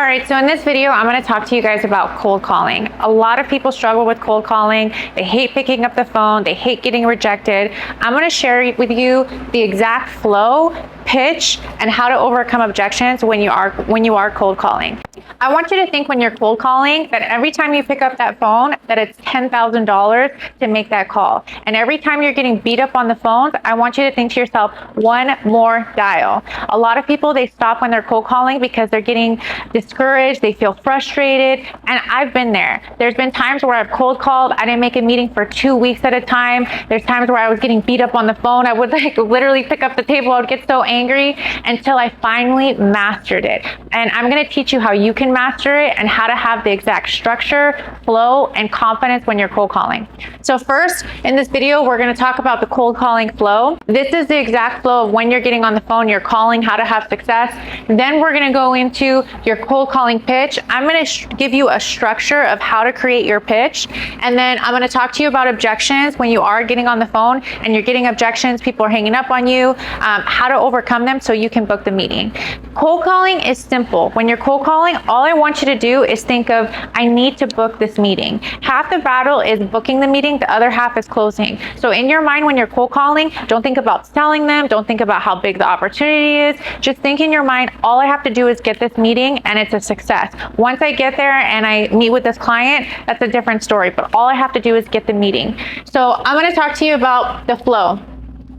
All right, so in this video, I'm going to talk to you guys about cold calling. A lot of people struggle with cold calling. They hate picking up the phone. They hate getting rejected. I'm going to share with you the exact flow, pitch, and how to overcome objections when you are cold calling. I want you to think when you're cold calling that every time you pick up that phone, that it's $10,000 to make that call. And every time you're getting beat up on the phones, I want you to think to yourself, one more dial. A lot of people, they stop when they're cold calling because they're getting discouraged, they feel frustrated, and I've been there. There's been times where I've cold called, I didn't make a meeting for 2 weeks at a time. There's times where I was getting beat up on the phone. I would literally pick up the table, I would get so angry until I finally mastered it. And I'm gonna teach you how you can master it and how to have the exact structure, flow, and confidence when you're cold calling. So first, in this video, we're gonna talk about the cold calling flow. This is the exact flow of when you're getting on the phone, you're calling, how to have success. Then we're gonna go into your cold calling pitch. I'm gonna give you a structure of how to create your pitch. And then I'm gonna talk to you about objections when you are getting on the phone and you're getting objections, people are hanging up on you, how to overcome them so you can book the meeting. Cold calling is simple. When you're cold calling, all I want you to do is think of, I need to book this meeting. Half the battle is booking the meeting, the other half is closing. So in your mind, when you're cold calling, don't think about selling them, don't think about how big the opportunity is. Just think in your mind, all I have to do is get this meeting and it's a success. Once I get there and I meet with this client, that's a different story, but all I have to do is get the meeting. So I'm gonna talk to you about the flow.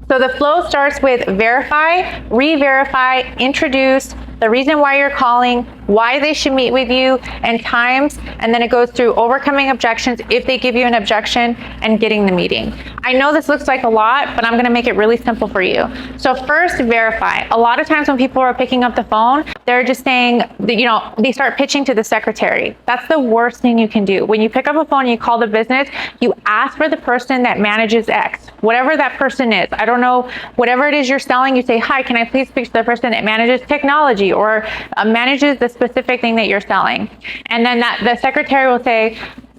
So the flow starts with verify, re-verify, introduce, the reason why you're calling, why they should meet with you, and times, and then it goes through overcoming objections if they give you an objection and getting the meeting. I know this looks like a lot, but I'm gonna make it really simple for you. So first, verify. A lot of times when people are picking up the phone, they're just saying, they start pitching to the secretary. That's the worst thing you can do. When you pick up a phone and you call the business, you ask for the person that manages X, whatever that person is. I don't know, whatever it is you're selling, you say, hi, can I please speak to the person that manages technology or manages the specific thing that you're selling. And then the secretary will say,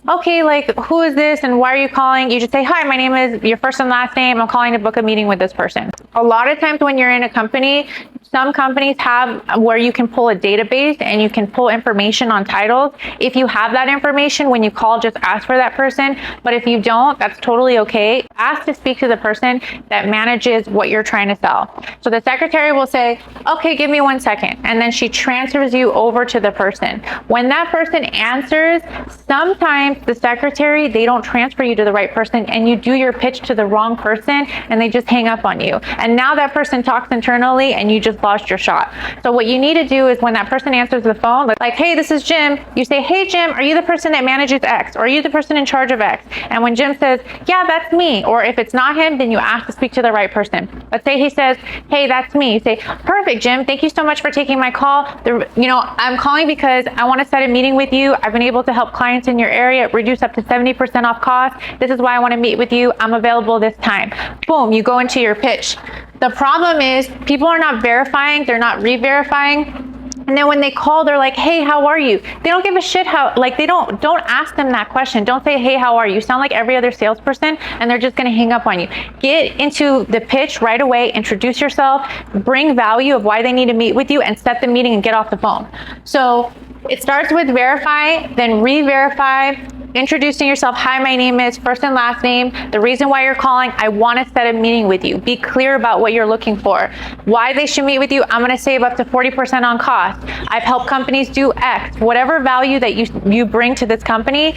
okay, like, who is this and why are you calling? You just say, hi, my name is your first and last name. I'm calling to book a meeting with this person. A lot of times when you're in a company, some companies have where you can pull a database and you can pull information on titles. If you have that information, when you call, just ask for that person. But if you don't, that's totally okay. Ask to speak to the person that manages what you're trying to sell. So the secretary will say, okay, give me 1 second. And then she transfers you over to the person. When that person answers, sometimes the secretary, they don't transfer you to the right person and you do your pitch to the wrong person and they just hang up on you. And now that person talks internally and you just lost your shot. So what you need to do is when that person answers the phone, like, hey, this is Jim, you say, hey, Jim, are you the person that manages X? Or are you the person in charge of X? And when Jim says, yeah, that's me, or if it's not him, then you ask to speak to the right person. Let's say he says, hey, that's me. You say, perfect, Jim, thank you so much for taking my call. I'm calling because I want to set a meeting with you. I've been able to help clients in your area reduce up to 70% off cost. This is why I want to meet with you. I'm available this time. Boom, you go into your pitch. The problem is people are not verifying, they're not re-verifying. And then when they call, they're like, hey, how are you? They don't give a shit don't ask them that question. Don't say, hey, how are you? You sound like every other salesperson and they're just gonna hang up on you. Get into the pitch right away, introduce yourself, bring value of why they need to meet with you and set the meeting and get off the phone. So it starts with verify, then re-verify, introducing yourself. Hi, my name is first and last name. The reason why you're calling, I want to set a meeting with you. Be clear about what you're looking for. Why they should meet with you, I'm going to save up to 40% on cost. I've helped companies do X. Whatever value that you bring to this company,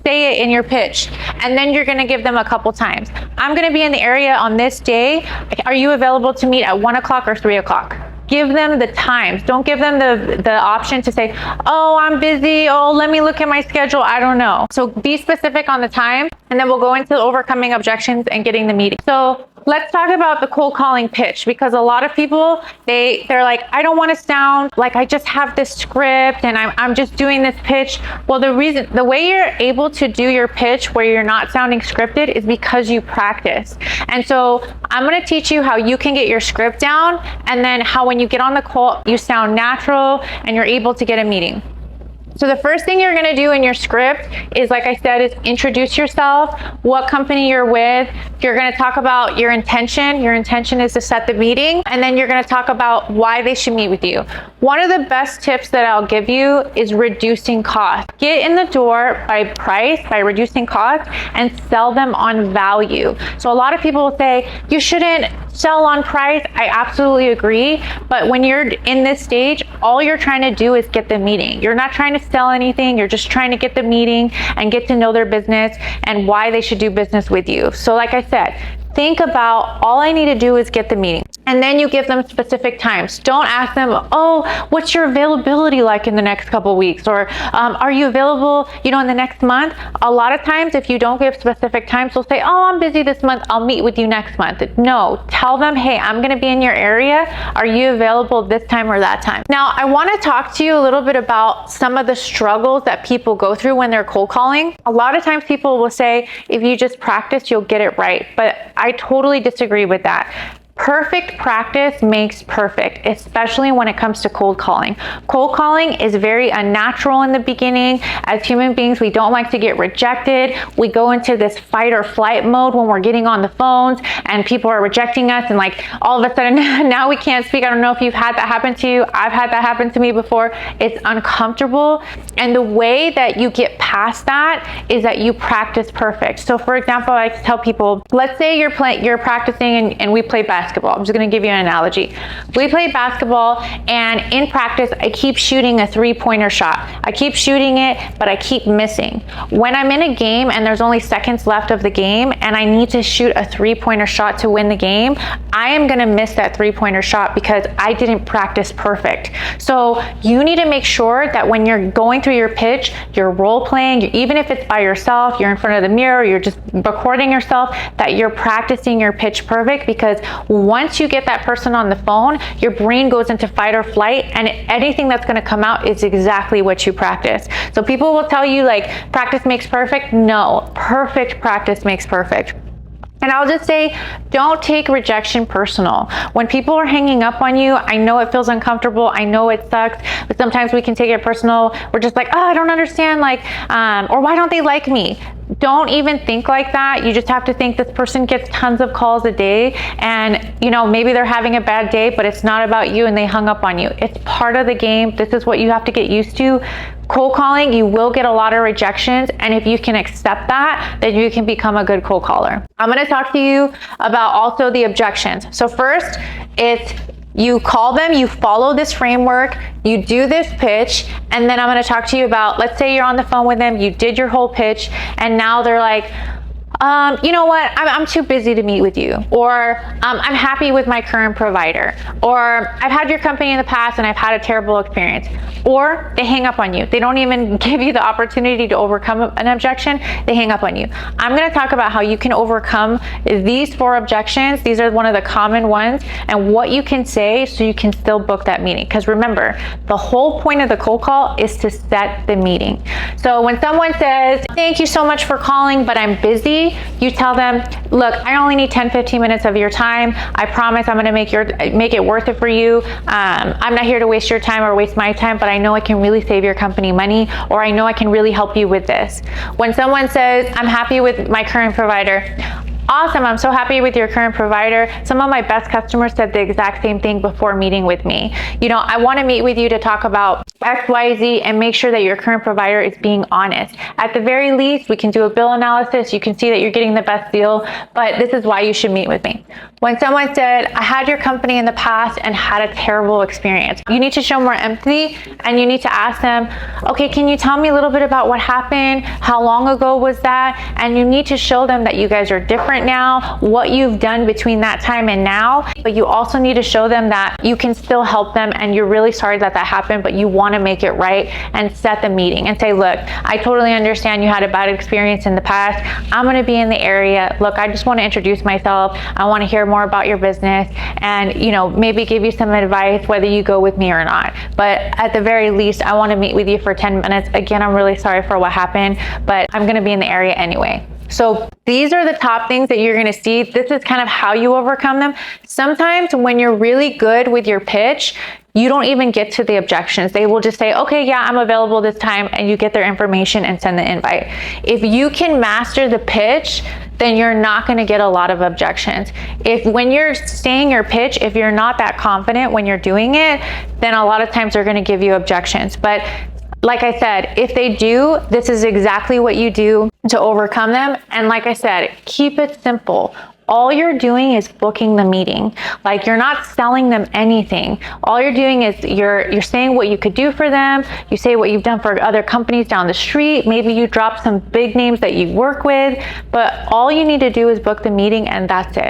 say it in your pitch. And then you're going to give them a couple times. I'm going to be in the area on this day. Are you available to meet at 1 o'clock or 3 o'clock? Give them the times. Don't give them the option to say, oh, I'm busy. Oh, let me look at my schedule. I don't know. So be specific on the time, and then we'll go into overcoming objections and getting the meeting. So let's talk about the cold calling pitch, because a lot of people, they're like, I don't want to sound like I just have this script and I'm just doing this pitch. Well, the way you're able to do your pitch where you're not sounding scripted is because you practice. And so I'm going to teach you how you can get your script down, and then how when you get on the call, you sound natural and you're able to get a meeting. So the first thing you're gonna do in your script is, like I said, is introduce yourself, what company you're with. You're gonna talk about your intention. Your intention is to set the meeting, and then you're gonna talk about why they should meet with you. One of the best tips that I'll give you is reducing cost. Get in the door by price, by reducing cost, and sell them on value. So a lot of people will say, you shouldn't sell on price. I absolutely agree. But when you're in this stage, all you're trying to do is get the meeting. You're not trying to sell anything. You're just trying to get the meeting and get to know their business and why they should do business with you. So like I said, think about, all I need to do is get the meeting. And then you give them specific times. Don't ask them, oh, what's your availability like in the next couple weeks? Or are you available, in the next month? A lot of times, if you don't give specific times, they'll say, oh, I'm busy this month. I'll meet with you next month. No, tell them, hey, I'm gonna be in your area. Are you available this time or that time? Now, I wanna talk to you a little bit about some of the struggles that people go through when they're cold calling. A lot of times people will say, if you just practice, you'll get it right. But I totally disagree with that. Perfect practice makes perfect, especially when it comes to cold calling. Cold calling is very unnatural in the beginning. As human beings, we don't like to get rejected. We go into this fight or flight mode when we're getting on the phones and people are rejecting us, and like all of a sudden now we can't speak. I don't know if you've had that happen to you. I've had that happen to me before. It's uncomfortable. And the way that you get past that is that you practice perfect. So for example, I like to tell people, let's say you're practicing and we play basketball. I'm just going to give you an analogy. We play basketball, and in practice, I keep shooting a three-pointer shot. I keep shooting it, but I keep missing. When I'm in a game and there's only seconds left of the game and I need to shoot a three-pointer shot to win the game, I am going to miss that three-pointer shot because I didn't practice perfect. So you need to make sure that when you're going through your pitch, you're role playing, even if it's by yourself, you're in front of the mirror, you're just recording yourself, that you're practicing your pitch perfect, because once you get that person on the phone, your brain goes into fight or flight, and anything that's going to come out is exactly what you practice. So people will tell you like practice makes perfect. No, perfect practice makes perfect. And I'll just say, don't take rejection personal. When people are hanging up on you, I know it feels uncomfortable. I know it sucks, but sometimes we can take it personal. We're just like, oh, I don't understand, or why don't they like me? Don't even think like that. You just have to think this person gets tons of calls a day, and maybe they're having a bad day, but it's not about you and they hung up on you. It's part of the game. This is what you have to get used to. Cold calling, you will get a lot of rejections, and if you can accept that, then you can become a good cold caller. I'm going to talk to you about also the objections. So first, it's you call them, you follow this framework, you do this pitch, and then I'm going to talk to you about, let's say you're on the phone with them, you did your whole pitch, and now they're like, you know what, I'm too busy to meet with you, or I'm happy with my current provider, or I've had your company in the past and I've had a terrible experience, or they hang up on you. They don't even give you the opportunity to overcome an objection. They hang up on you. I'm going to talk about how you can overcome these 4 objections. These are one of the common ones, and what you can say so you can still book that meeting. Because remember, the whole point of the cold call is to set the meeting. So when someone says, thank you so much for calling, but I'm busy, you tell them, look, I only need 10-15 minutes of your time. I promise I'm going to make it worth it for you. I'm not here to waste your time or waste my time, but I know I can really save your company money, or I know I can really help you with this. When someone says, I'm happy with my current provider, awesome, I'm so happy with your current provider. Some of my best customers said the exact same thing before meeting with me. I want to meet with you to talk about X, Y, Z, and make sure that your current provider is being honest. At the very least, we can do a bill analysis. You can see that you're getting the best deal, but this is why you should meet with me. When someone said, I had your company in the past and had a terrible experience, you need to show more empathy, and you need to ask them, okay, can you tell me a little bit about what happened? How long ago was that? And you need to show them that you guys are different now, what you've done between that time and now, but you also need to show them that you can still help them, and you're really sorry that happened, but you want to make it right, and set the meeting and say, look, I totally understand you had a bad experience in the past. I'm going to be in the area. Look, I just want to introduce myself. I want to hear more about your business, and maybe give you some advice whether you go with me or not. But at the very least, I want to meet with you for 10 minutes. Again, I'm really sorry for what happened, but I'm going to be in the area anyway. So these are the top things that you're gonna see. This is kind of how you overcome them. Sometimes when you're really good with your pitch, you don't even get to the objections. They will just say, okay, yeah, I'm available this time, and you get their information and send the invite. If you can master the pitch, then you're not gonna get a lot of objections. When you're saying your pitch, if you're not that confident when you're doing it, then a lot of times they're gonna give you objections. But like I said, if they do, this is exactly what you do to overcome them. And like I said, keep it simple. All you're doing is booking the meeting. Like, you're not selling them anything. All you're doing is you're saying what you could do for them. You say what you've done for other companies down the street. Maybe you drop some big names that you work with, but all you need to do is book the meeting, and that's it.